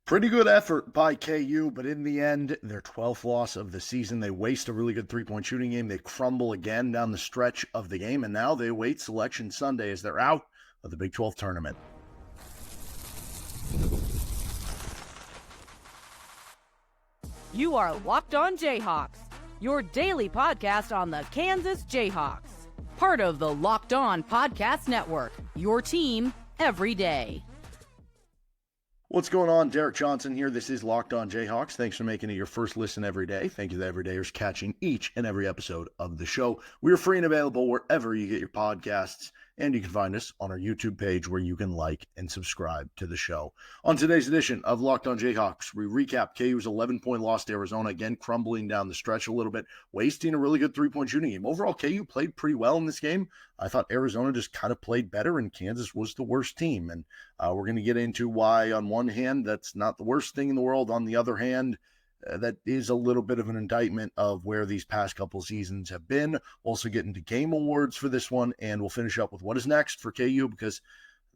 Pretty good effort by KU, but in the end, their 12th loss of the season. They waste a really good three-point shooting game. They crumble again down the stretch of the game, and now they await Selection Sunday as they're out of the Big 12 tournament. You are Locked On Jayhawks, your daily podcast on the Kansas Jayhawks. Part of the Locked On Podcast Network, your team every day. What's going on? Derek Johnson here. This is Locked On Jayhawks. Thanks for making it your first listen every day. Thank you to the everydayers catching each and every episode of the show. We are free and available wherever you get your podcasts, and you can find us on our YouTube page where you can like and subscribe to the show. On today's edition of Locked On Jayhawks, we recap KU's 11-point loss to Arizona, again crumbling down the stretch a little bit, wasting a really good three-point shooting game. Overall, KU played pretty well in this game. I thought Arizona just kind of played better, and Kansas was the worst team. And we're going to get into why, on one hand, that's not the worst thing in the world. On the other hand, that is a little bit of an indictment of where these past couple seasons have been. Also get into game awards for this one, and we'll finish up with what is next for KU because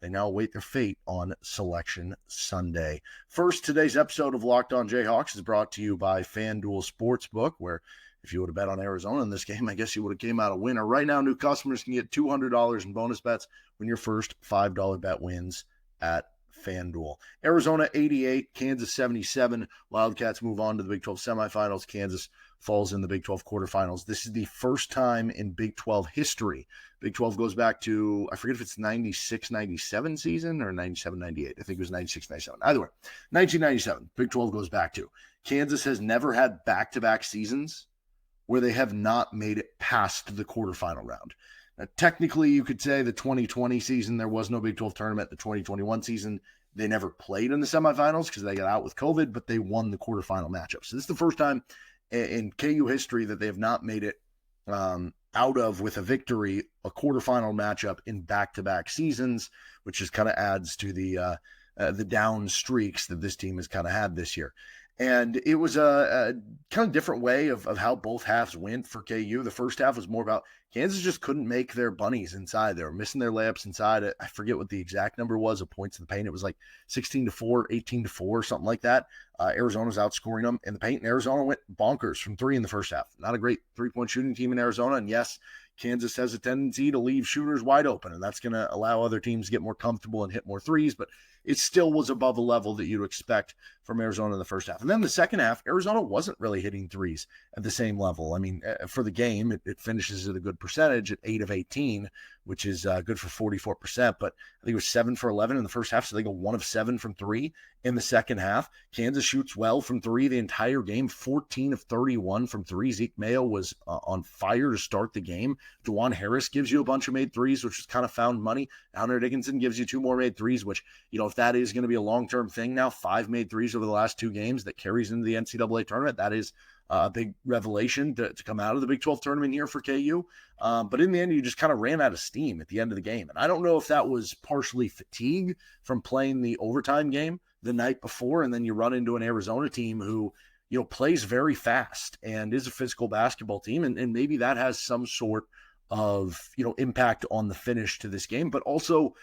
they now await their fate on Selection Sunday. First, today's episode of Locked On Jayhawks is brought to you by FanDuel Sportsbook, where if you would have bet on Arizona in this game, I guess you would have came out a winner. Right now, new customers can get $200 in bonus bets when your first $5 bet wins at FanDuel. Arizona 88, Kansas 77. Wildcats move on to the Big 12 semifinals. Kansas falls in the Big 12 quarterfinals. This is the first time in Big 12 history. Big 12 goes back to, I forget if it's 96-97 season or 97-98. I think it was 96-97. Either way, 1997, Big 12 goes back to. Kansas has never had back-to-back seasons where they have not made it past the quarterfinal round. Now, technically, you could say the 2020 season, there was no Big 12 tournament. The 2021 season, they never played in the semifinals because they got out with COVID, but they won the quarterfinal matchup. So this is the first time in KU history that they have not made it out of, with a victory, a quarterfinal matchup in back-to-back seasons, which just kind of adds to the down streaks that this team has kind of had this year. And it was a kind of different way of how both halves went for KU. The first half was more about Kansas just couldn't make their bunnies inside. They were missing their layups inside. I forget what the exact number was of points in the paint. It was like 16-4, 18-4, something like that. Arizona's outscoring them in the paint, and Arizona went bonkers from three in the first half. Not a great three-point shooting team in Arizona, and yes, Kansas has a tendency to leave shooters wide open, and that's going to allow other teams to get more comfortable and hit more threes, but it still was above a level that you'd expect from Arizona in the first half. And then the second half, Arizona wasn't really hitting threes at the same level. I mean, for the game, it finishes at a good percentage at 8 of 18, which is good for 44%, but I think it was 7 for 11 in the first half, so they go 1 of 7 from three in the second half. Kansas shoots well from three the entire game, 14 of 31 from three. Zeke Mayo was on fire to start the game. Dajuan Harris gives you a bunch of made threes, which is kind of found money. Hunter Dickinson gives you 2 more made threes, which, you know, if that is going to be a long-term thing now, 5 made threes over the last 2 games that carries into the NCAA tournament, that is a big revelation to come out of the Big 12 tournament here for KU. But in the end, you just kind of ran out of steam at the end of the game. And I don't know if that was partially fatigue from playing the overtime game the night before, and then you run into an Arizona team who, you know, plays very fast and is a physical basketball team. And maybe that has some sort of, you know, impact on the finish to this game. But also,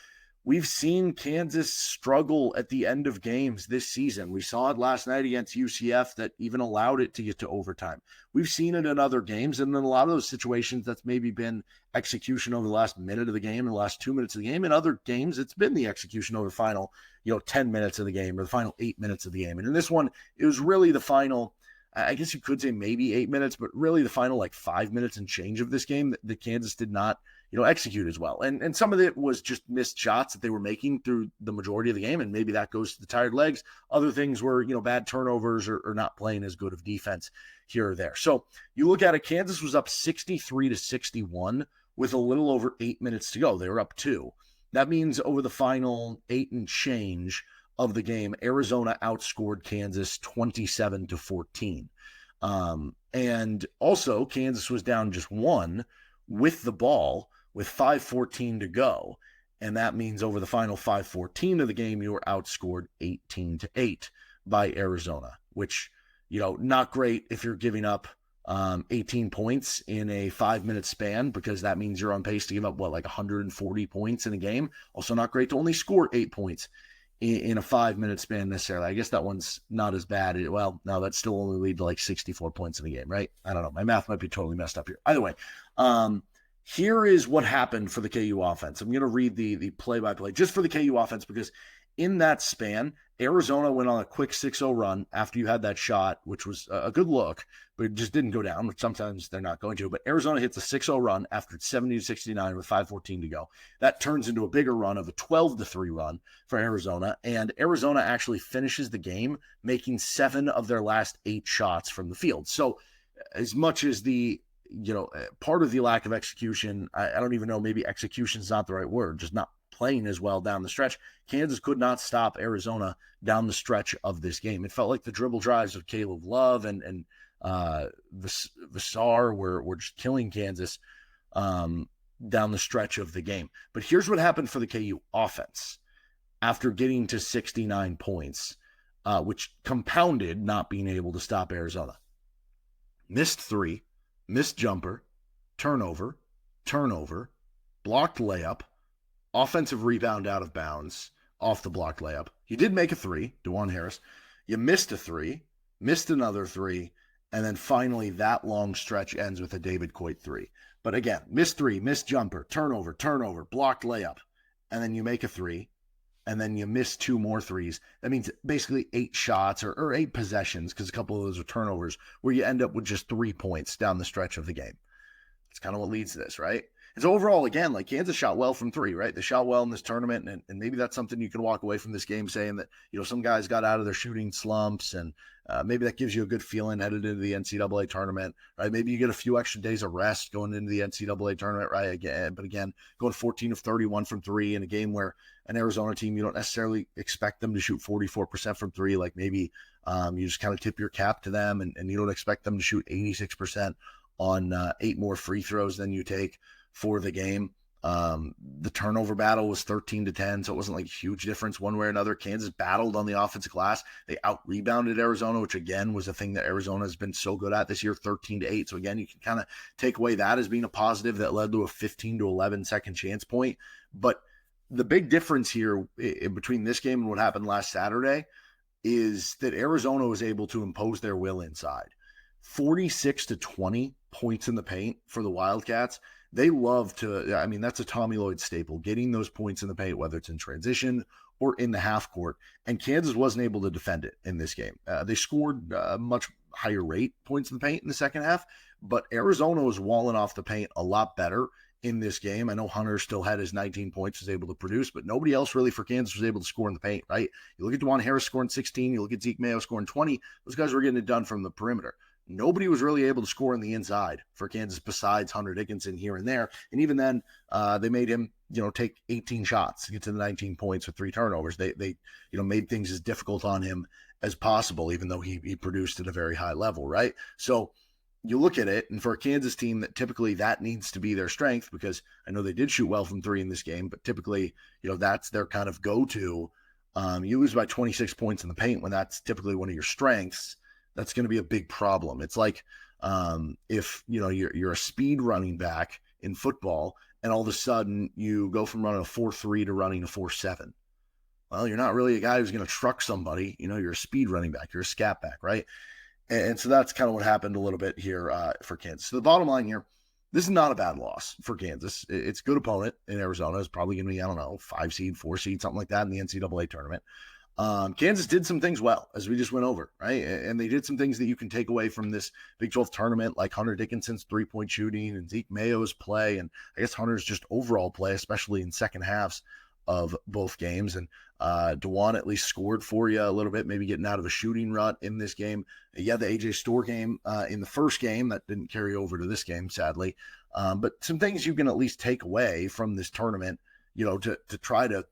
we've seen Kansas struggle at the end of games this season. We saw it last night against UCF that even allowed it to get to overtime. We've seen it in other games, and in a lot of those situations, that's maybe been execution over the last minute of the game, and the last 2 minutes of the game. In other games, it's been the execution over the final, 10 minutes of the game or the final 8 minutes of the game. And in this one, it was really the final, I guess you could say maybe 8 minutes, but really the final like 5 minutes and change of this game that Kansas did not, execute as well. And some of it was just missed shots that they were making through the majority of the game, and maybe that goes to the tired legs. Other things were, bad turnovers or not playing as good of defense here or there. So you look at it, Kansas was up 63-61 with a little over 8 minutes to go. They were up 2. That means over the final 8 and change of the game, Arizona outscored Kansas 27-14. And also, Kansas was down just 1 with the ball with 5:14 to go. And that means over the final 5:14 of the game, you were outscored 18-8 by Arizona, which, not great if you're giving up 18 points in a 5-minute span, because that means you're on pace to give up, like 140 points in a game. Also not great to only score 8 points in a 5-minute span necessarily. I guess that one's not as bad. Well, no, that still only lead to like 64 points in the game, right? I don't know. My math might be totally messed up here. Either way, here is what happened for the KU offense. I'm going to read the play-by-play just for the KU offense because in that span, Arizona went on a quick 6-0 run after you had that shot, which was a good look, but it just didn't go down, which sometimes they're not going to. But Arizona hits a 6-0 run after 70-69 with 5:14 to go. That turns into a bigger run of a 12-3 run for Arizona, and Arizona actually finishes the game making 7 of their last 8 shots from the field. So as much as the part of the lack of execution, I don't even know, maybe execution is not the right word, just not playing as well down the stretch. Kansas could not stop Arizona down the stretch of this game. It felt like the dribble drives of Caleb Love and Vassar were just killing Kansas down the stretch of the game. But here's what happened for the KU offense after getting to 69 points, which compounded not being able to stop Arizona. Missed 3, missed jumper, turnover, blocked layup, offensive rebound out of bounds off the blocked layup. You did make a 3, Dajuan Harris. You missed a 3, missed another 3, and then finally that long stretch ends with a David Coit 3. But again, missed 3, missed jumper, turnover, blocked layup, and then you make a 3, and then you miss 2 more 3s. That means basically 8 shots or 8 possessions, because a couple of those are turnovers, where you end up with just 3 points down the stretch of the game. That's kind of what leads to this, right? And so overall, again, like Kansas shot well from 3, right? They shot well in this tournament, and maybe that's something you can walk away from this game saying that, some guys got out of their shooting slumps, and maybe that gives you a good feeling headed into the NCAA tournament, right? Maybe you get a few extra days of rest going into the NCAA tournament, right? But again, going 14 of 31 from 3 in a game where an Arizona team, you don't necessarily expect them to shoot 44% from 3. Like maybe you just kind of tip your cap to them, and you don't expect them to shoot 86% on 8 more free throws than you take for the game. The turnover battle was 13-10, so it wasn't like a huge difference one way or another. Kansas battled on the offensive glass. They out-rebounded Arizona, which again was a thing that Arizona has been so good at this year, 13-8. So again, you can kind of take away that as being a positive that led to a 15-11 second chance point. But the big difference here between this game and what happened last Saturday is that Arizona was able to impose their will inside. 46-20 points in the paint for the Wildcats. They love to, that's a Tommy Lloyd staple, getting those points in the paint, whether it's in transition or in the half court. And Kansas wasn't able to defend it in this game. They scored much higher rate points in the paint in the second half, but Arizona was walling off the paint a lot better in this game. I know Hunter still had his 19 points, was able to produce, but nobody else really for Kansas was able to score in the paint, right? You look at Dajuan Harris scoring 16, you look at Zeke Mayo scoring 20, those guys were getting it done from the perimeter. Nobody was really able to score on the inside for Kansas besides Hunter Dickinson here and there. And even then, they made him, take 18 shots to get to the 19 points with 3 turnovers. They made things as difficult on him as possible, even though he produced at a very high level, right? So you look at it, and for a Kansas team that typically that needs to be their strength, because I know they did shoot well from 3 in this game, but typically, that's their kind of go-to. You lose by 26 points in the paint when that's typically one of your strengths. That's going to be a big problem. It's like if you're a speed running back in football, and all of a sudden you go from running a 4.3 to running a 4.7. Well, you're not really a guy who's going to truck somebody. You're a speed running back. You're a scat back, right? And so that's kind of what happened a little bit here for Kansas. So the bottom line here, this is not a bad loss for Kansas. It's a good opponent in Arizona. It's probably going to be, 5 seed, 4 seed, something like that in the NCAA tournament. Kansas did some things well, as we just went over, right? And they did some things that you can take away from this Big 12 tournament, like Hunter Dickinson's 3-point shooting and Zeke Mayo's play, and I guess Hunter's just overall play, especially in second halves of both games. And Dajuan at least scored for you a little bit, maybe getting out of a shooting rut in this game. Yeah, the AJ Storr game in the first game, that didn't carry over to this game, sadly. But some things you can at least take away from this tournament, to try to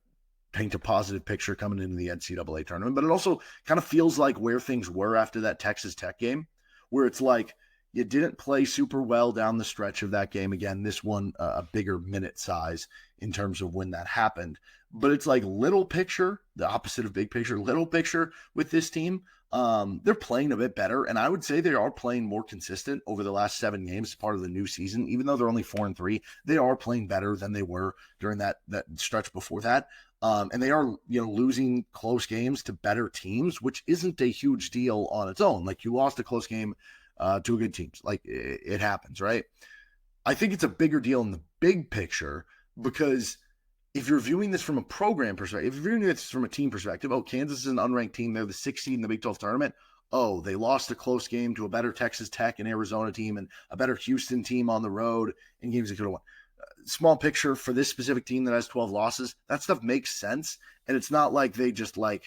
paint a positive picture coming into the NCAA tournament. But it also kind of feels like where things were after that Texas Tech game, where it's like you didn't play super well down the stretch of that game. Again, this one a bigger minute size in terms of when that happened. But it's like little picture, the opposite of big picture, little picture with this team. They're playing a bit better, and I would say they are playing more consistent over the last 7 games as part of the new season. Even though they're only 4-3, they are playing better than they were during that stretch before that. And they are, losing close games to better teams, which isn't a huge deal on its own. Like, you lost a close game to a good team. Like, it happens, right? I think it's a bigger deal in the big picture because if you're viewing this from a program perspective, if you're viewing this from a team perspective, oh, Kansas is an unranked team. They're the 6th seed in the Big 12 tournament. Oh, they lost a close game to a better Texas Tech and Arizona team and a better Houston team on the road in games they could have won. Small picture for this specific team that has 12 losses, that stuff makes sense. And it's not like they just I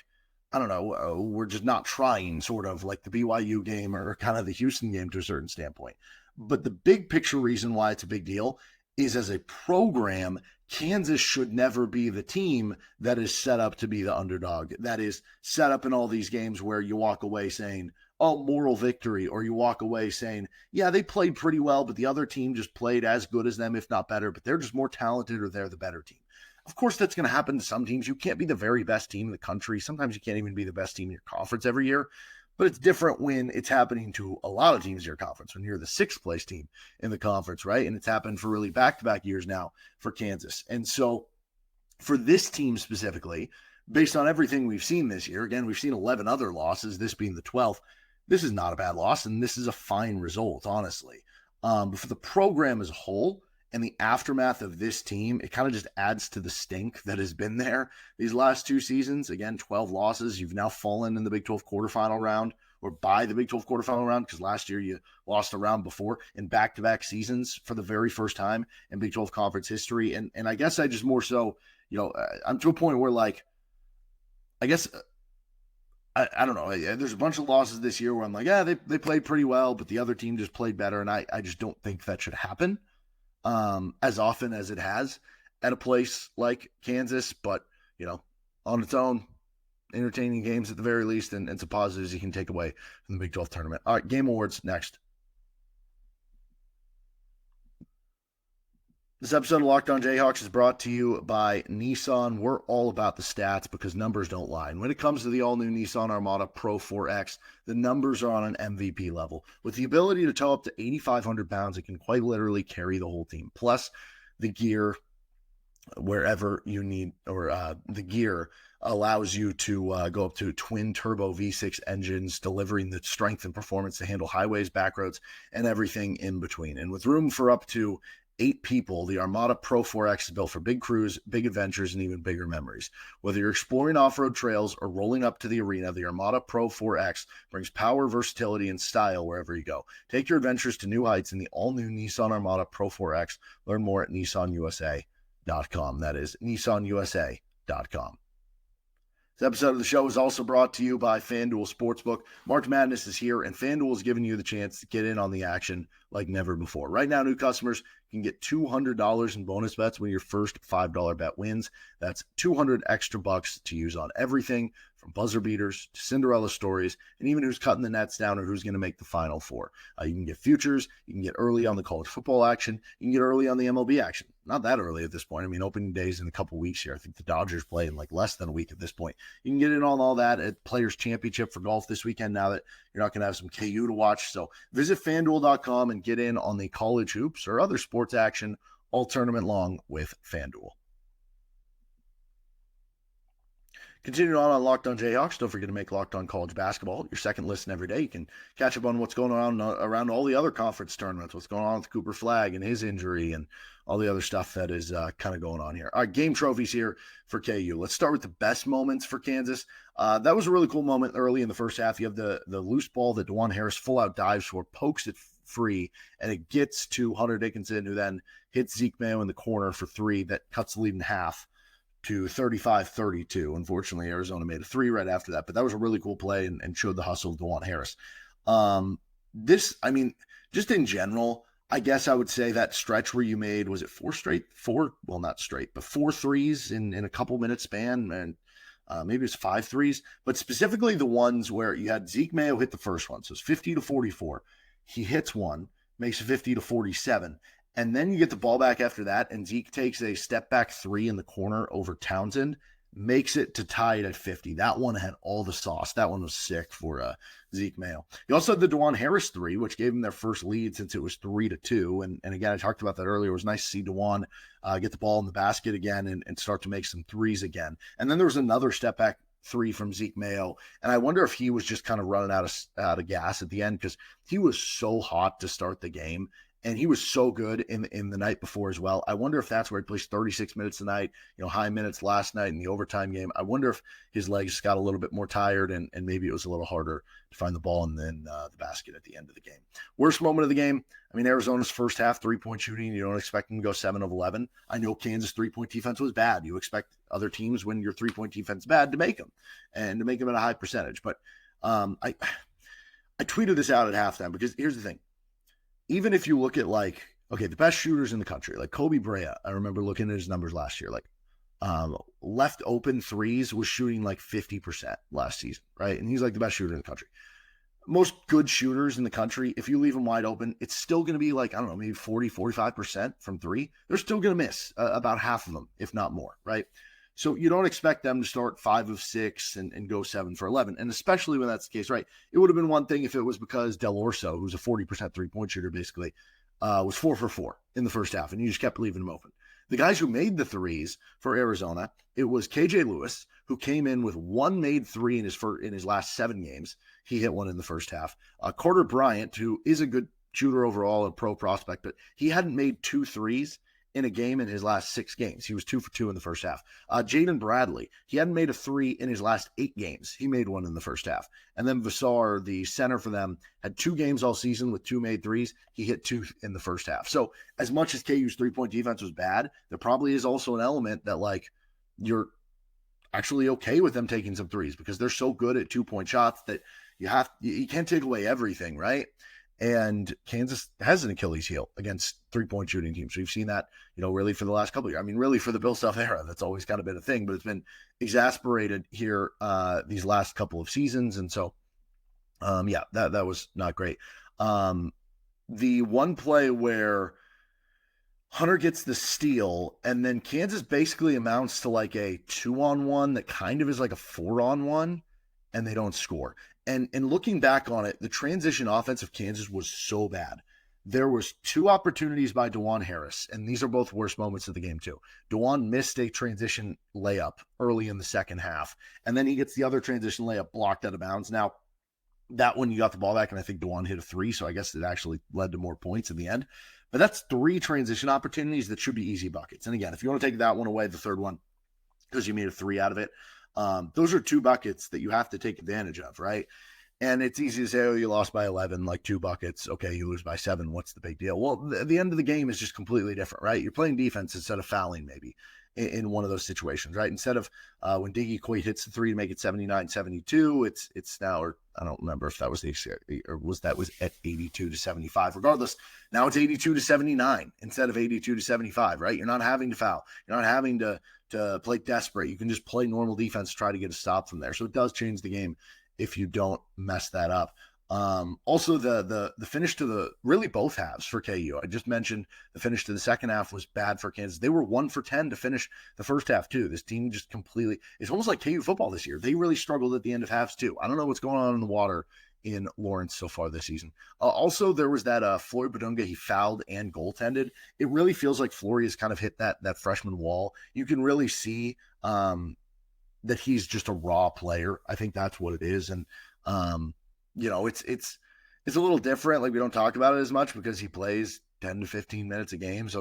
don't know, we're just not trying, sort of like the BYU game or kind of the Houston game to a certain standpoint. But the big picture reason why it's a big deal is, as a program, Kansas should never be the team that is set up to be the underdog, that is set up in all these games where you walk away saying, oh, moral victory, or you walk away saying, yeah, they played pretty well, but the other team just played as good as them, if not better, but they're just more talented or they're the better team. Of course, that's going to happen to some teams. You can't be the very best team in the country. Sometimes you can't even be the best team in your conference every year. But it's different when it's happening to a lot of teams in your conference, when you're the 6th place team in the conference, right? And it's happened for really back-to-back years now for Kansas. And so for this team specifically, based on everything we've seen this year, again, we've seen 11 other losses, this being the 12th, this is not a bad loss, and this is a fine result, honestly. But for the program as a whole, and the aftermath of this team, it kind of just adds to the stink that has been there these last 2 seasons. Again, 12 losses. You've now fallen in the Big 12 quarterfinal round, or by the Big 12 quarterfinal round, because last year you lost a round before in back-to-back seasons for the very first time in Big 12 conference history. And I guess I just more so, I'm to a point where, I guess I don't know. There's a bunch of losses this year where I'm like, yeah, they played pretty well, but the other team just played better. And I just don't think that should happen as often as it has at a place like Kansas. But, on its own, entertaining games at the very least, and some positives you can take away from the Big 12 tournament. All right, game awards next. This episode of Locked On Jayhawks is brought to you by Nissan. We're all about the stats because numbers don't lie. And when it comes to the all-new Nissan Armada Pro 4X, the numbers are on an MVP level. With the ability to tow up to 8,500 pounds, it can quite literally carry the whole team. Plus, the gear, wherever you need, or the gear allows you to go up to twin-turbo V6 engines, delivering the strength and performance to handle highways, back roads, and everything in between. And with room for up to 8 people, the Armada Pro 4X is built for big crews, big adventures, and even bigger memories. Whether you're exploring off-road trails or rolling up to the arena, the Armada Pro 4X brings power, versatility, and style wherever you go. Take your adventures to new heights in the all-new Nissan Armada Pro 4X. Learn more at nissanusa.com. That is nissanusa.com. This episode of the show is also brought to you by FanDuel Sportsbook. March Madness is here, and FanDuel is giving you the chance to get in on the action like never before. Right now, new customers can get $200 in bonus bets when your first $5 bet wins. That's $200 extra bucks to use on everything from buzzer beaters to Cinderella stories, and even who's cutting the nets down or who's going to make the Final Four. You can get futures. You can get early on the college football action. You can get early on the MLB action. Not that early at this point. I mean, opening days in a couple weeks here. I think the Dodgers play in less than a week at this point. You can get in on all that at Players Championship for golf this weekend now that you're not going to have some KU to watch. So visit FanDuel.com and get in on the college hoops or other sports action all tournament long with FanDuel. Continuing on Locked On Jayhawks, don't forget to make Locked On College Basketball your second listen every day. You can catch up on what's going on around all the other conference tournaments, what's going on with Cooper Flagg and his injury and all the other stuff that is kind of going on here. All right, game trophies here for KU. Let's start with the best moments for Kansas. That was a really cool moment early in the first half. You have the loose ball that Dajuan Harris full-out dives for, pokes it free, and it gets to Hunter Dickinson, who then hits Zeke Mayo in the corner for 3 that cuts the lead in half to 35-32. Unfortunately, Arizona made a 3 right after that, but that was a really cool play and showed the hustle of Dajuan Harris. Just in general, I guess I would say that stretch where you made, was it 4 threes in a couple minute span, and maybe it's 5 threes, but specifically the ones where you had Zeke Mayo hit the first one. So it's 50-44. He hits one, makes it 50-47. And then you get the ball back after that, and Zeke takes a step back 3 in the corner over Townsend. makes it to tie it at 50. That one had all the sauce. That one was sick for Zeke Mayo. He also had the Dajuan Harris three, which gave him their first lead since it was 3-2. And again, I talked about that earlier. It was nice to see Dajuan get the ball in the basket again and start to make some threes again. And then there was another step back three from Zeke Mayo. And I wonder if he was just kind of running out of gas at the end, because he was so hot to start the game. And he was so good in the night before as well. I wonder if that's where he plays 36 minutes tonight, high minutes last night in the overtime game. I wonder if his legs got a little bit more tired and maybe it was a little harder to find the ball and then the basket at the end of the game. Worst moment of the game, Arizona's first half three-point shooting. You don't expect them to go 7 of 11. I know Kansas three-point defense was bad. You expect other teams, when your three-point defense is bad, to make them and to make them at a high percentage. But I tweeted this out at halftime because here's the thing. Even if you look at the best shooters in the country, like Kobe Bryant, I remember looking at his numbers last year, left open threes was shooting 50% last season, right? And he's the best shooter in the country. Most good shooters in the country, if you leave them wide open, it's still going to be maybe 40, 45% from three. They're still going to miss about half of them, if not more, right? So you don't expect them to start 5 of 6 and go 7 for 11. And especially when that's the case, right? It would have been one thing if it was because Del Orso, who's a 40% three-point shooter basically, was 4 for 4 in the first half, and you just kept leaving him open. The guys who made the threes for Arizona, it was KJ Lewis, who came in with one made three in his last 7 games. He hit one in the first half. Carter Bryant, who is a good shooter overall, a pro prospect, but he hadn't made 2 threes in a game in his last 6 games. He was 2 for 2 in the first half. Jaden Bradley, he hadn't made a 3 in his last 8 games. He made 1 in the first half. And then Vassar, the center for them, had 2 games all season with 2 made threes. He hit 2 in the first half. So as much as KU's three-point defense was bad, there probably is also an element that you're actually okay with them taking some threes, because they're so good at 2-point shots that you can't take away everything, right? And Kansas has an Achilles heel against three-point shooting teams. We've seen that, really for the last couple of years. Really for the Bill Self era, that's always kind of been a thing, but it's been exasperated here these last couple of seasons. And so, that was not great. The one play where Hunter gets the steal, and then Kansas basically amounts to a 2-on-1 that kind of is a 4-on-1, and they don't score. And looking back on it, the transition offense of Kansas was so bad. There was 2 opportunities by Dajuan Harris, and these are both worst moments of the game too. Dajuan missed a transition layup early in the second half, and then he gets the other transition layup blocked out of bounds. Now, that one you got the ball back, and I think Dajuan hit a 3, so I guess it actually led to more points in the end. But that's 3 transition opportunities that should be easy buckets. And again, if you want to take that one away, the third one, because you made a 3 out of it, those are 2 buckets that you have to take advantage of, right? And it's easy to say, oh, you lost by 11, 2 buckets. Okay, you lose by 7. What's the big deal? Well, the end of the game is just completely different, right? You're playing defense instead of fouling maybe in one of those situations, right? Instead of when Diggy Coit hits the 3 to make it 79-72, it's now, or I don't remember if that was was at 82-75. Regardless, now it's 82-79 instead of 82-75, right? You're not having to foul. You're not having to play desperate. You can just play normal defense, try to get a stop from there. So it does change the game if you don't mess that up. Also, the finish to really both halves for KU. I just mentioned the finish to the second half was bad for Kansas. They were 1 for 10 to finish the first half too. This team just completely, it's almost like KU football this year. They really struggled at the end of halves too. I don't know what's going on in the water in Lawrence so far this season. Also, there was that Floyd Badunga, he fouled and goaltended. It really feels like Flory has kind of hit that freshman wall. You can really see that he's just a raw player. I think that's what it is. And, it's a little different. We don't talk about it as much because he plays 10 to 15 minutes a game. So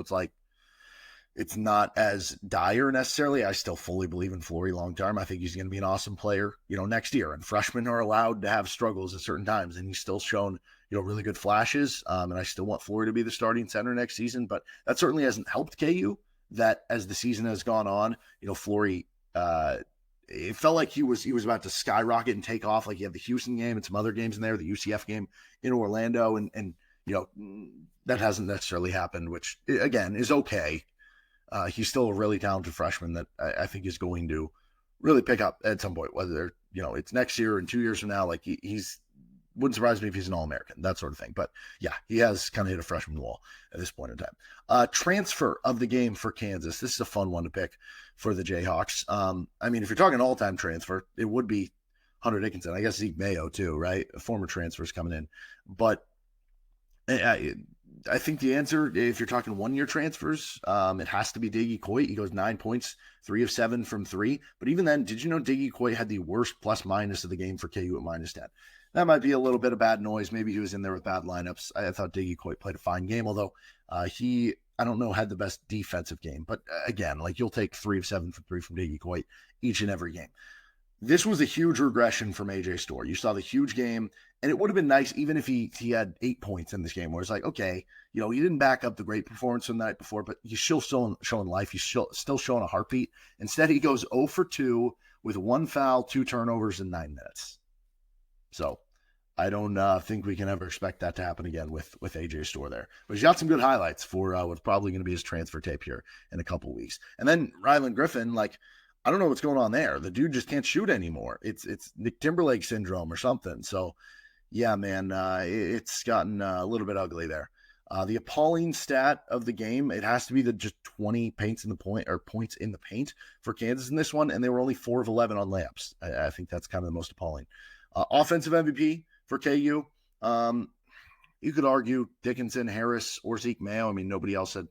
it's not as dire necessarily. I still fully believe in Flory long term. I think he's going to be an awesome player, next year. And freshmen are allowed to have struggles at certain times. And he's still shown, really good flashes. And I still want Flory to be the starting center next season. But that certainly hasn't helped KU. That as the season has gone on, Flory, it felt like he was about to skyrocket and take off. You have the Houston game and some other games in there, the UCF game in Orlando, and that hasn't necessarily happened, which again is okay. He's still a really talented freshman that I think is going to really pick up at some point, whether it's next year and 2 years from now. He's wouldn't surprise me if he's an All-American, that sort of thing. But yeah, he has kind of hit a freshman wall at this point in time. Transfer of the game for Kansas. This is a fun one to pick for the Jayhawks. I mean, if you're talking all-time transfer, it would be Hunter Dickinson. I guess Zeke Mayo too, right? Former transfers coming in. But I think the answer, if you're talking one-year transfers, it has to be Diggy Coit. He goes 9 points, 3 of 7 from 3. But even then, did you know Diggy Coit had the worst plus-minus of the game for KU at -10? That might be a little bit of bad noise. Maybe he was in there with bad lineups. I thought Diggy Coit played a fine game, although he, I don't know, had the best defensive game. But again, like you'll take 3 of 7 from 3 from Diggy Coit each and every game. This was a huge regression from AJ Storr. You saw the huge game, and it would have been nice even if he had 8 points in this game, where it's like, okay, you know, he didn't back up the great performance from the night before, but he's still showing life. He's still showing a heartbeat. Instead, he goes 0 for 2 with 1 foul, 2 turnovers in 9 minutes. So I don't think we can ever expect that to happen again with AJ Storr there. But he's got some good highlights for what's probably going to be his transfer tape here in a couple weeks. And then Rylan Griffin, like, I don't know what's going on there. The dude just can't shoot anymore. It's Nick Timberlake syndrome or something. So, yeah, man, it's gotten a little bit ugly there. The appalling stat of the game, it has to be the just 20 points in the paint for Kansas in this one, and they were only 4 of 11 on layups. I think that's kind of the most appalling. Offensive MVP for KU. You could argue Dickinson, Harris, or Zeke Mayo. I mean, nobody else had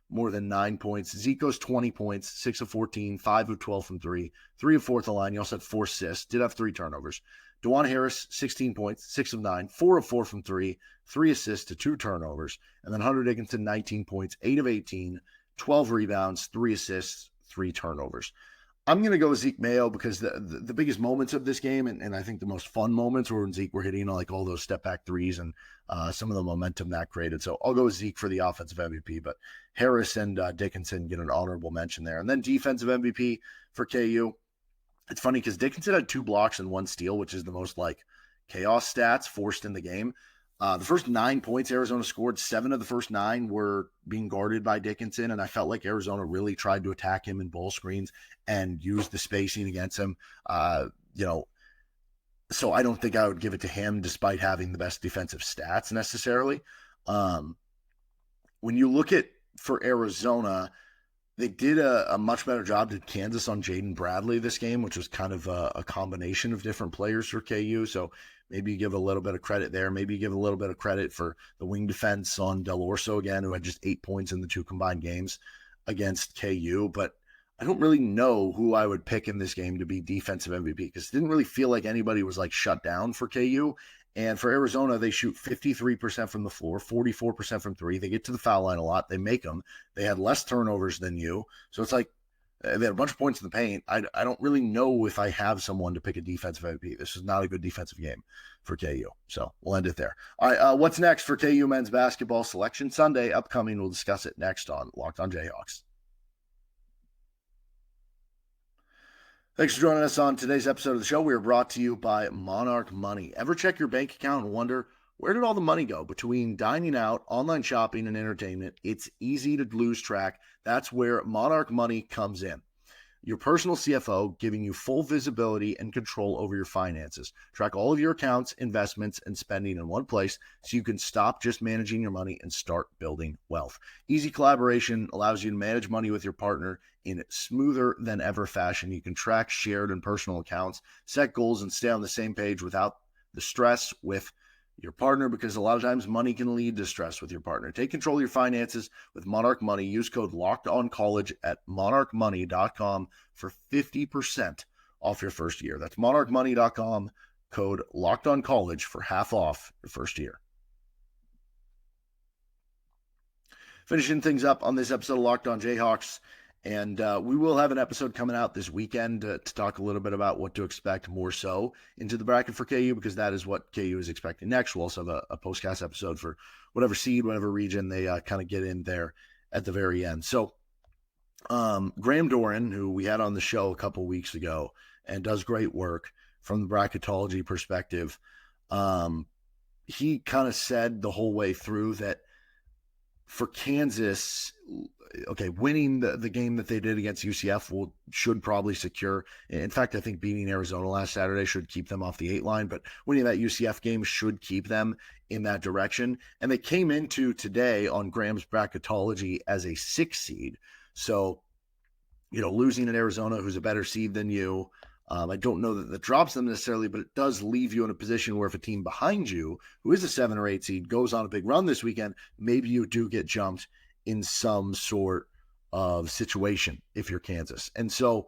more than 9 points. Zeke goes 20 points, 6 of 14, 5 of 12 from 3, 3 of 4 at the line. He also had 4 assists, did have 3 turnovers. Dajuan Harris, 16 points, 6 of 9, 4 of 4 from 3, 3 assists to 2 turnovers. And then Hunter Dickinson, 19 points, 8 of 18, 12 rebounds, 3 assists, 3 turnovers. I'm going to go with Zeke Mayo because the biggest moments of this game, and I think the most fun moments were when Zeke were hitting like all those step back threes and some of the momentum that created. So I'll go with Zeke for the offensive MVP, but Harris and Dickinson get an honorable mention there. And then defensive MVP for KU. It's funny because Dickinson had 2 blocks and 1 steal, which is the most like chaos stats forced in the game. The first 9 points Arizona scored, 7 of the first 9 were being guarded by Dickinson, and I felt like Arizona really tried to attack him in ball screens and use the spacing against him. So I don't think I would give it to him despite having the best defensive stats necessarily. When you look at for Arizona, they did a much better job than Kansas on Jaden Bradley this game, which was kind of a combination of different players for KU. So maybe you give a little bit of credit there. Maybe you give a little bit of credit for the wing defense on Del Orso again, who had just 8 points in the 2 combined games against KU. But I don't really know who I would pick in this game to be defensive MVP because it didn't really feel like anybody was like shut down for KU. And for Arizona, they shoot 53% from the floor, 44% from 3. They get to the foul line a lot. They make them. They had less turnovers than you. So it's like they had a bunch of points in the paint. I don't really know if I have someone to pick a defensive MVP. This is not a good defensive game for KU. So we'll end it there. All right, what's next for KU men's basketball selection Sunday upcoming? We'll discuss it next on Locked on Jayhawks. Thanks for joining us on today's episode of the show. We are brought to you by Monarch Money. Ever check your bank account and wonder, where did all the money go? Between dining out, online shopping, and entertainment, it's easy to lose track. That's where Monarch Money comes in. Your personal CFO giving you full visibility and control over your finances. Track all of your accounts, investments, and spending in one place so you can stop just managing your money and start building wealth. Easy collaboration allows you to manage money with your partner in smoother than ever fashion. You can track shared and personal accounts, set goals, and stay on the same page without the stress with your partner, because a lot of times money can lead to stress with your partner. Take control of your finances with Monarch Money. Use code LOCKEDONCollege at monarchmoney.com for 50% off your first year. That's monarchmoney.com, code LOCKEDONCollege for half off your first year. Finishing things up on this episode of Locked on Jayhawks. And we will have an episode coming out this weekend to talk a little bit about what to expect more so into the bracket for KU, because that is what KU is expecting next. We'll also have a postcast episode for whatever seed, whatever region they kind of get in there at the very end. So Graham Doran, who we had on the show a couple weeks ago and does great work from the bracketology perspective, he kind of said the whole way through that for Kansas, okay, winning the game that they did against UCF should probably secure. In fact, I think beating Arizona last Saturday should keep them off the 8 line, but winning that UCF game should keep them in that direction. And they came into today on Graham's bracketology as a 6 seed. So, losing at Arizona, who's a better seed than you, I don't know that drops them necessarily, but it does leave you in a position where if a team behind you, who is a 7 or 8 seed, goes on a big run this weekend, maybe you do get jumped in some sort of situation if you're Kansas. And so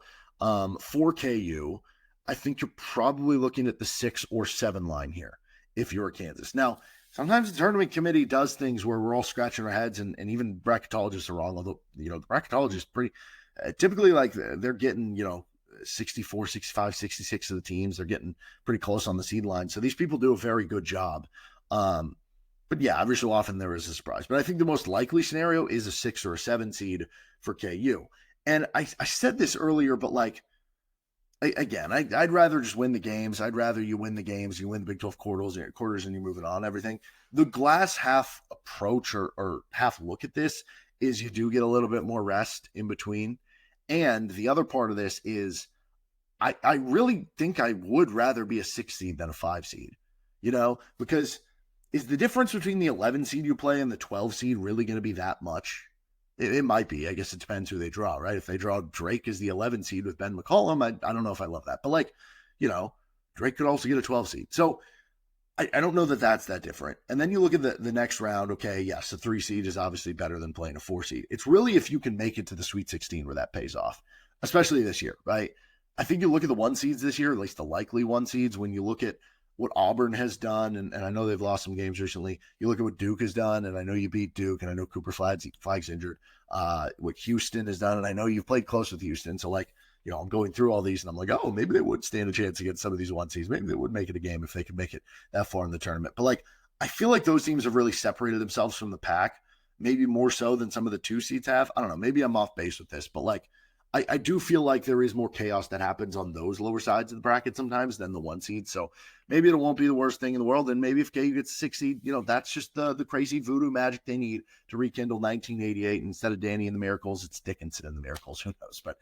for KU, I think you're probably looking at the 6 or 7 line here if you're Kansas. Now, sometimes the tournament committee does things where we're all scratching our heads, and even bracketologists are wrong, although, the bracketologists pretty typically, like, they're getting, 64, 65, 66 of the teams. They're getting pretty close on the seed line. So these people do a very good job. But yeah, every so often there is a surprise. But I think the most likely scenario is a 6 or a 7 seed for KU. And I said this earlier, but I'd rather just win the games. I'd rather you win the games. You win the Big 12 quarters and you're moving on, everything. The glass half approach or half look at this is you do get a little bit more rest in between. And the other part of this is I really think I would rather be a 6 seed than a 5 seed, because is the difference between the 11 seed you play and the 12 seed really going to be that much? It might be. I guess it depends who they draw, right? If they draw Drake as the 11 seed with Ben McCollum, I don't know if I love that. But Drake could also get a 12 seed. So I don't know that that's that different. And then you look at the next round. Okay, yes, a 3 seed is obviously better than playing a 4 seed. It's really if you can make it to the Sweet 16 where that pays off, especially this year, right? I think you look at the 1 seeds this year, at least the likely 1 seeds, when you look at what Auburn has done, and I know they've lost some games recently. You look at what Duke has done, and I know you beat Duke, and I know Cooper Flag's injured. What Houston has done, and I know you've played close with Houston. So, I'm going through all these, and I'm like, oh, maybe they would stand a chance against some of these 1 seeds. Maybe they would make it a game if they could make it that far in the tournament. But, I feel like those teams have really separated themselves from the pack, maybe more so than some of the 2 seeds have. I don't know. Maybe I'm off base with this, but, I do feel like there is more chaos that happens on those lower sides of the bracket sometimes than the 1 seed. So maybe it won't be the worst thing in the world. And maybe if KU gets a 6 seed, that's just the crazy voodoo magic they need to rekindle 1988. Instead of Danny and the Miracles, it's Dickinson and the Miracles. Who knows? But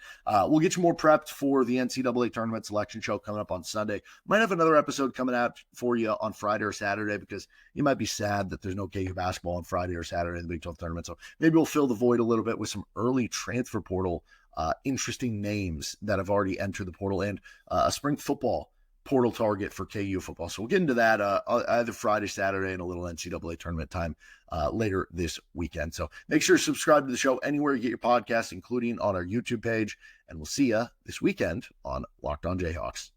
we'll get you more prepped for the NCAA tournament selection show coming up on Sunday. Might have another episode coming out for you on Friday or Saturday, because you might be sad that there's no KU basketball on Friday or Saturday in the Big 12 tournament. So maybe we'll fill the void a little bit with some early transfer portal interesting names that have already entered the portal, and a spring football portal target for KU football. So we'll get into that either Friday, Saturday, and a little NCAA tournament time later this weekend. So make sure to subscribe to the show anywhere you get your podcasts, including on our YouTube page, and we'll see you this weekend on Locked On Jayhawks.